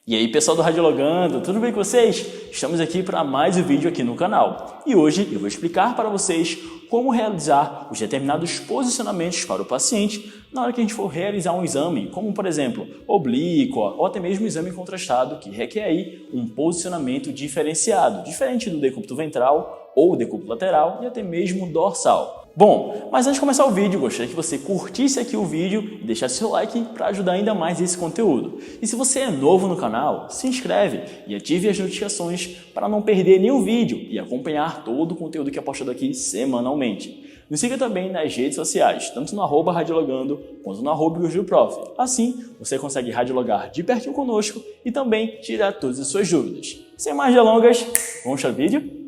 E aí pessoal do Radiologando, tudo bem com vocês? Estamos aqui para mais um vídeo aqui no canal. E hoje eu vou explicar para vocês como realizar os determinados posicionamentos para o paciente na hora que a gente for realizar um exame, como por exemplo, oblíqua ou até mesmo exame contrastado que requer aí um posicionamento diferenciado, diferente do decúbito ventral ou decúbito lateral e até mesmo dorsal. Bom, mas antes de começar o vídeo, gostaria que você curtisse aqui o vídeo e deixasse seu like para ajudar ainda mais esse conteúdo. E se você é novo no canal, se inscreve e ative as notificações para não perder nenhum vídeo e acompanhar todo o conteúdo que é postado aqui semanalmente. Nos siga também nas redes sociais, tanto no @radiologando quanto no @gurjuprof. Assim, você consegue radiologar de pertinho conosco e também tirar todas as suas dúvidas. Sem mais delongas, vamos para o vídeo?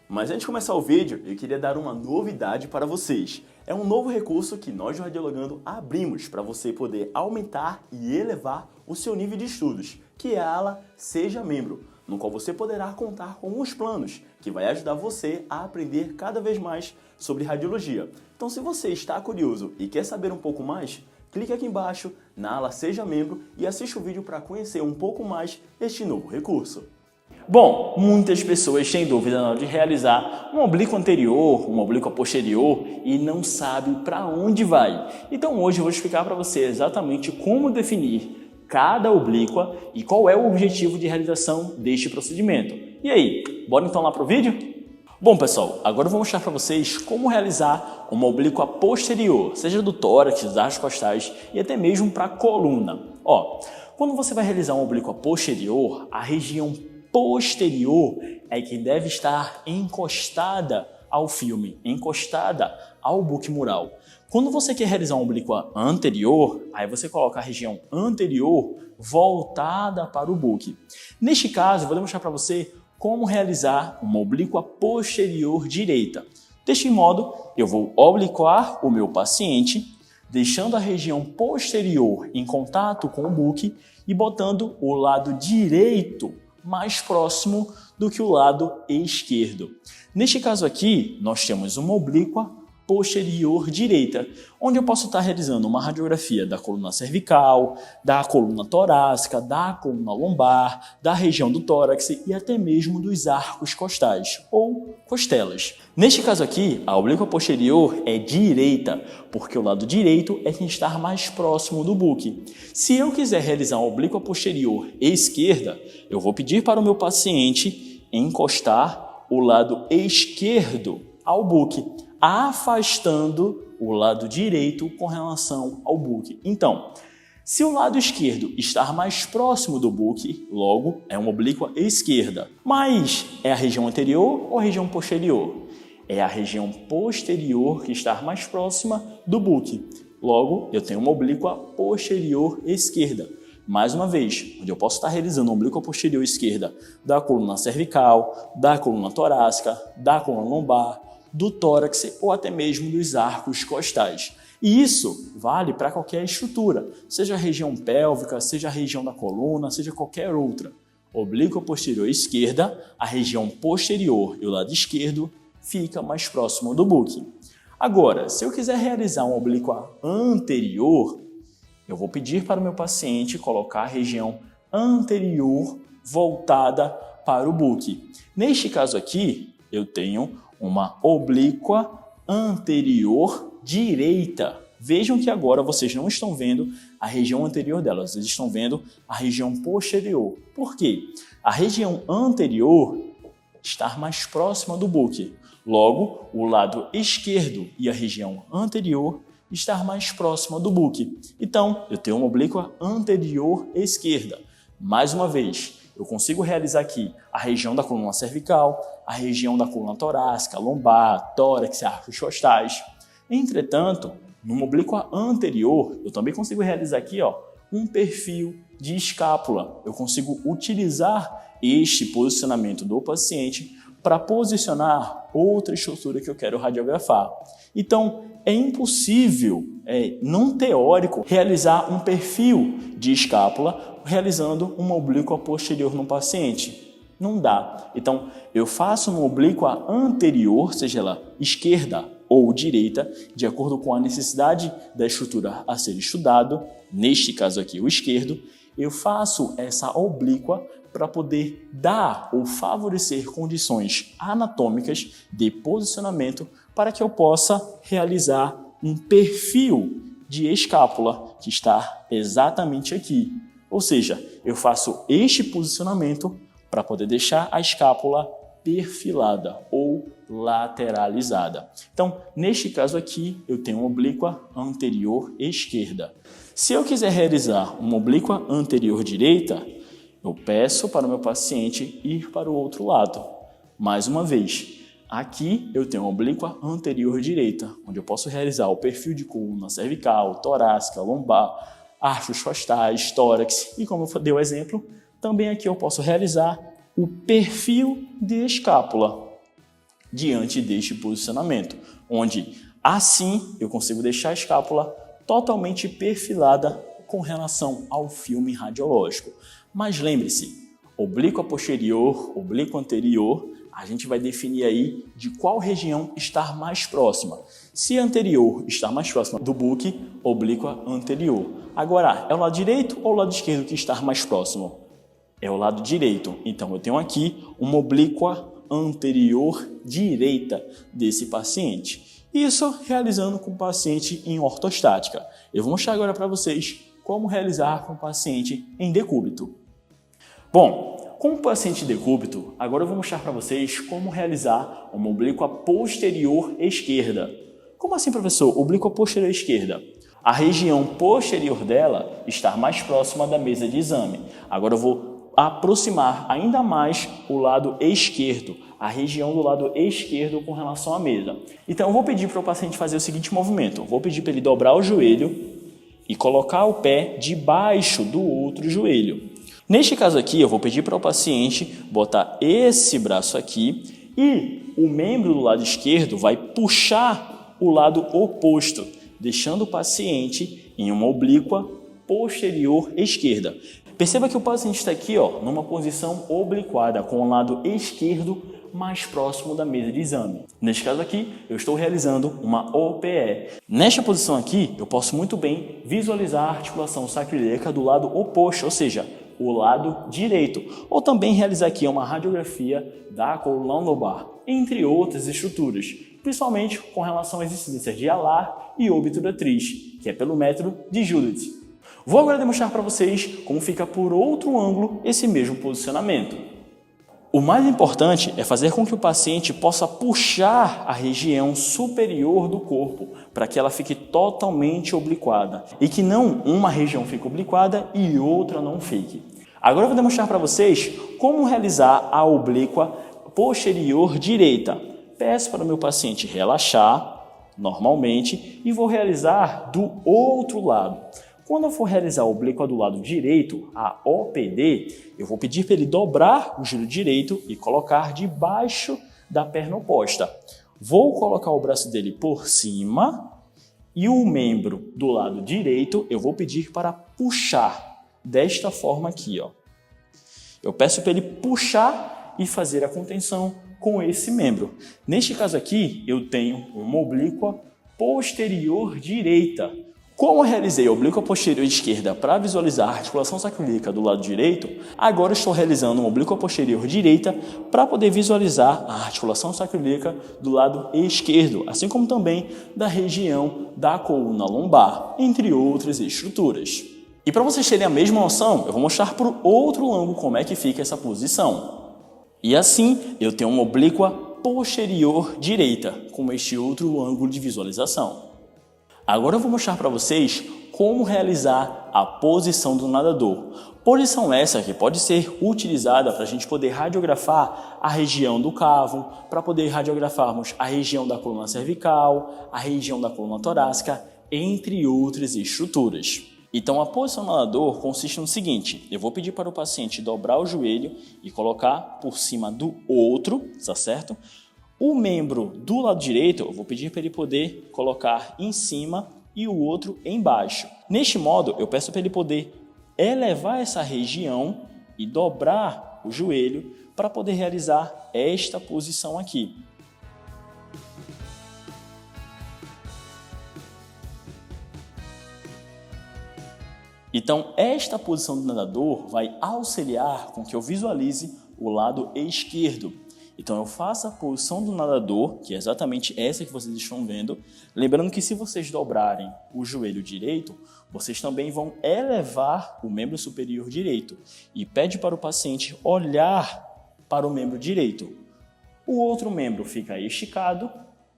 Mas antes de começar o vídeo, eu queria dar uma novidade para vocês. É um novo recurso que nós do Radiologando abrimos para você poder aumentar e elevar o seu nível de estudos, que é a ala Seja Membro, no qual você poderá contar com uns planos que vai ajudar você a aprender cada vez mais sobre radiologia. Então, se você está curioso e quer saber um pouco mais, clique aqui embaixo na ala Seja Membro e assista o vídeo para conhecer um pouco mais este novo recurso. Bom, muitas pessoas têm dúvida na hora de realizar uma oblíqua anterior, uma oblíqua posterior e não sabem para onde vai. Então hoje eu vou explicar para você exatamente como definir cada oblíqua e qual é o objetivo de realização deste procedimento. E aí, bora então lá para o vídeo? Bom pessoal, agora eu vou mostrar para vocês como realizar uma oblíqua posterior, seja do tórax, das costais e até mesmo para a coluna. Quando você vai realizar uma oblíqua posterior, a região posterior é que deve estar encostada ao filme, encostada ao book mural. Quando você quer realizar uma oblíqua anterior, aí você coloca a região anterior voltada para o book. Neste caso, eu vou demonstrar para você como realizar uma oblíqua posterior direita. Deste modo, eu vou obliquar o meu paciente, deixando a região posterior em contato com o book e botando o lado direito mais próximo do que o lado esquerdo. Neste caso aqui, nós temos uma oblíqua posterior direita, onde eu posso estar realizando uma radiografia da coluna cervical, da coluna torácica, da coluna lombar, da região do tórax e até mesmo dos arcos costais ou costelas. Neste caso aqui, a oblíqua posterior é direita, porque o lado direito é quem está mais próximo do book. Se eu quiser realizar uma oblíqua posterior esquerda, eu vou pedir para o meu paciente encostar o lado esquerdo ao book, afastando o lado direito com relação ao book. Então, se o lado esquerdo estar mais próximo do book, logo é uma oblíqua esquerda. Mas é a região anterior ou a região posterior? É a região posterior que está mais próxima do book. Logo, eu tenho uma oblíqua posterior esquerda. Mais uma vez, onde eu posso estar realizando uma oblíqua posterior esquerda da coluna cervical, da coluna torácica, da coluna lombar, do tórax ou até mesmo dos arcos costais. E isso vale para qualquer estrutura, seja a região pélvica, seja a região da coluna, seja qualquer outra. Oblíqua posterior esquerda, a região posterior e o lado esquerdo fica mais próximo do book. Agora, se eu quiser realizar uma oblíqua anterior, eu vou pedir para o meu paciente colocar a região anterior voltada para o book. Neste caso aqui, eu tenho uma oblíqua anterior direita. Vejam que agora vocês não estão vendo a região anterior dela, vocês estão vendo a região posterior. Por quê? A região anterior está mais próxima do book. Logo, o lado esquerdo e a região anterior estar mais próxima do book. Então, eu tenho uma oblíqua anterior esquerda. Mais uma vez, eu consigo realizar aqui a região da coluna cervical, a região da coluna torácica, lombar, tórax, arcos costais. Entretanto, numa oblíqua anterior, eu também consigo realizar aqui um perfil de escápula. Eu consigo utilizar este posicionamento do paciente para posicionar outra estrutura que eu quero radiografar. Então, é impossível, não teórico, realizar um perfil de escápula realizando uma oblíqua posterior no paciente. Não dá. Então, eu faço uma oblíqua anterior, seja ela esquerda ou direita, de acordo com a necessidade da estrutura a ser estudado, neste caso aqui o esquerdo, eu faço essa oblíqua para poder dar ou favorecer condições anatômicas de posicionamento para que eu possa realizar um perfil de escápula que está exatamente aqui. Ou seja, eu faço este posicionamento para poder deixar a escápula perfilada ou lateralizada. Então, neste caso aqui, eu tenho uma oblíqua anterior esquerda. Se eu quiser realizar uma oblíqua anterior direita, eu peço para o meu paciente ir para o outro lado. Mais uma vez, aqui eu tenho uma oblíqua anterior direita, onde eu posso realizar o perfil de coluna cervical, torácica, lombar, arcos costais, tórax e, como eu dei o exemplo, também aqui eu posso realizar o perfil de escápula diante deste posicionamento, onde assim eu consigo deixar a escápula totalmente perfilada com relação ao filme radiológico. Mas lembre-se, oblíqua posterior, oblíqua anterior, a gente vai definir aí de qual região estar mais próxima. Se a anterior está mais próxima do buque, oblíqua anterior. Agora, é o lado direito ou o lado esquerdo que está mais próximo? É o lado direito. Então, eu tenho aqui uma oblíqua anterior direita desse paciente. Isso realizando com o paciente em ortostática. Eu vou mostrar agora para vocês como realizar com o paciente em decúbito. Bom, com o paciente em decúbito, agora eu vou mostrar para vocês como realizar uma oblíqua posterior esquerda. Como assim, professor? Oblíqua posterior esquerda. A região posterior dela está mais próxima da mesa de exame. Agora eu vou aproximar ainda mais o lado esquerdo, a região do lado esquerdo com relação à mesa. Então eu vou pedir para o paciente fazer o seguinte movimento. Eu vou pedir para ele dobrar o joelho e colocar o pé debaixo do outro joelho. Neste caso aqui, eu vou pedir para o paciente botar esse braço aqui e o membro do lado esquerdo vai puxar o lado oposto, deixando o paciente em uma oblíqua posterior esquerda. Perceba que o paciente está aqui, numa posição obliquada, com o lado esquerdo mais próximo da mesa de exame. Neste caso aqui, eu estou realizando uma OPE. Nesta posição aqui, eu posso muito bem visualizar a articulação sacroiliaca do lado oposto, ou seja, o lado direito. Ou também realizar aqui uma radiografia da coluna lombar, entre outras estruturas, principalmente com relação às incidências de alar e obturatriz, que é pelo método de Jullit. Vou agora demonstrar para vocês como fica por outro ângulo esse mesmo posicionamento. O mais importante é fazer com que o paciente possa puxar a região superior do corpo para que ela fique totalmente obliquada e que não uma região fique obliquada e outra não fique. Agora eu vou demonstrar para vocês como realizar a oblíqua posterior direita. Peço para o meu paciente relaxar normalmente e vou realizar do outro lado. Quando eu for realizar a oblíqua do lado direito, a OPD, eu vou pedir para ele dobrar o joelho direito e colocar debaixo da perna oposta. Vou colocar o braço dele por cima e o membro do lado direito eu vou pedir para puxar desta forma aqui. Eu peço para ele puxar e fazer a contenção com esse membro. Neste caso aqui, eu tenho uma oblíqua posterior direita. Como eu realizei a oblíqua posterior esquerda para visualizar a articulação sacroiliaca do lado direito, agora estou realizando uma oblíqua posterior direita para poder visualizar a articulação sacroiliaca do lado esquerdo, assim como também da região da coluna lombar, entre outras estruturas. E para vocês terem a mesma noção, eu vou mostrar por outro ângulo como é que fica essa posição. E assim, eu tenho uma oblíqua posterior direita, com este outro ângulo de visualização. Agora eu vou mostrar para vocês como realizar a posição do nadador. Posição essa que pode ser utilizada para a gente poder radiografar a região do cavo, para poder radiografarmos a região da coluna cervical, a região da coluna torácica, entre outras estruturas. Então a posição do nadador consiste no seguinte: eu vou pedir para o paciente dobrar o joelho e colocar por cima do outro, tá certo? O membro do lado direito, eu vou pedir para ele poder colocar em cima e o outro embaixo. Neste modo, eu peço para ele poder elevar essa região e dobrar o joelho para poder realizar esta posição aqui. Então, esta posição do nadador vai auxiliar com que eu visualize o lado esquerdo. Então, eu faço a posição do nadador, que é exatamente essa que vocês estão vendo. Lembrando que se vocês dobrarem o joelho direito, vocês também vão elevar o membro superior direito. E pede para o paciente olhar para o membro direito. O outro membro fica esticado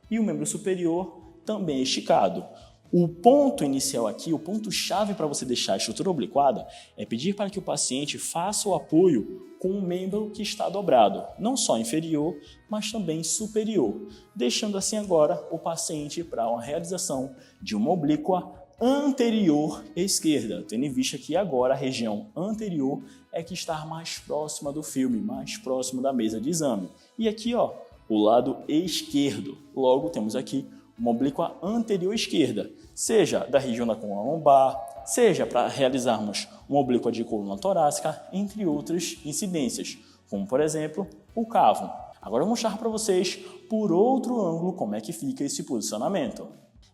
e o membro superior também esticado. O ponto inicial aqui, o ponto-chave para você deixar a estrutura obliquada é pedir para que o paciente faça o apoio com o membro que está dobrado, não só inferior, mas também superior, deixando assim agora o paciente para uma realização de uma oblíqua anterior esquerda, tendo em vista que agora a região anterior é que está mais próxima do filme, mais próximo da mesa de exame. E aqui, ó, o lado esquerdo. Logo, temos aqui uma oblíqua anterior esquerda, seja da região da coluna lombar, seja para realizarmos uma oblíqua de coluna torácica, entre outras incidências, como por exemplo o cavo. Agora eu vou mostrar para vocês por outro ângulo como é que fica esse posicionamento.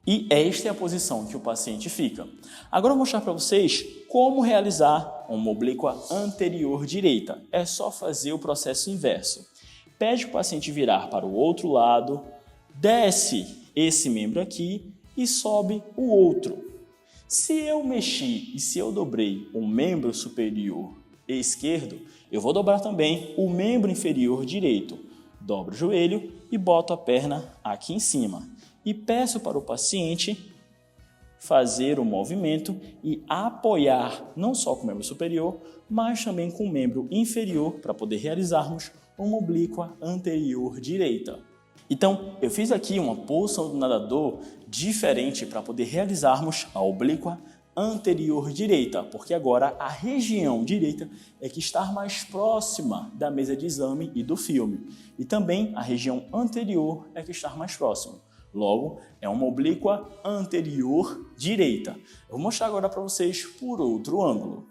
E esta é a posição que o paciente fica. Agora eu vou mostrar para vocês como realizar uma oblíqua anterior direita. É só fazer o processo inverso. Pede para o paciente virar para o outro lado, desce esse membro aqui e sobe o outro. Se eu mexi e se eu dobrei o membro superior esquerdo, eu vou dobrar também o membro inferior direito. Dobro o joelho e boto a perna aqui em cima. E peço para o paciente fazer o movimento e apoiar não só com o membro superior, mas também com o membro inferior para poder realizarmos uma oblíqua anterior direita. Então, eu fiz aqui uma posição do nadador diferente para poder realizarmos a oblíqua anterior direita, porque agora a região direita é que está mais próxima da mesa de exame e do filme. E também a região anterior é que está mais próxima. Logo, é uma oblíqua anterior direita. Eu vou mostrar agora para vocês por outro ângulo.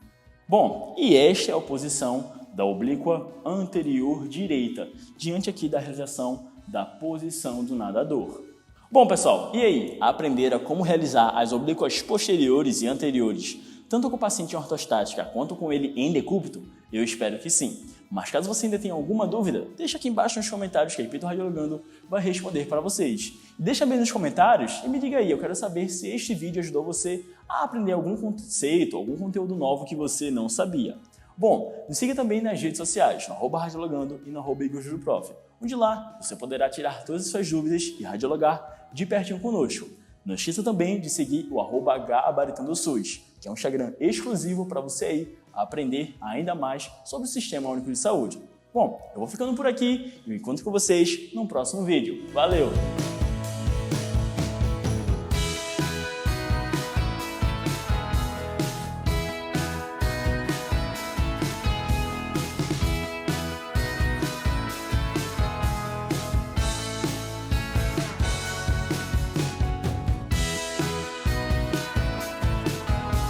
Bom, e esta é a posição da oblíqua anterior direita, diante aqui da realização da posição do nadador. Bom, pessoal, e aí? Aprenderam como realizar as oblíquas posteriores e anteriores, tanto com o paciente em ortostática quanto com ele em decúbito? Eu espero que sim. Mas caso você ainda tenha alguma dúvida, deixa aqui embaixo nos comentários que a equipe do Radiologando vai responder para vocês. Deixa bem nos comentários e me diga aí, eu quero saber se este vídeo ajudou você a aprender algum conceito, algum conteúdo novo que você não sabia. Bom, nos siga também nas redes sociais, no @radiologando e no @igorjuprof, onde lá você poderá tirar todas as suas dúvidas e radiologar de pertinho conosco. Não esqueça também de seguir o @gabaritandossus, que é um Instagram exclusivo para você aí aprender ainda mais sobre o Sistema Único de Saúde. Bom, eu vou ficando por aqui e eu encontro com vocês no próximo vídeo. Valeu!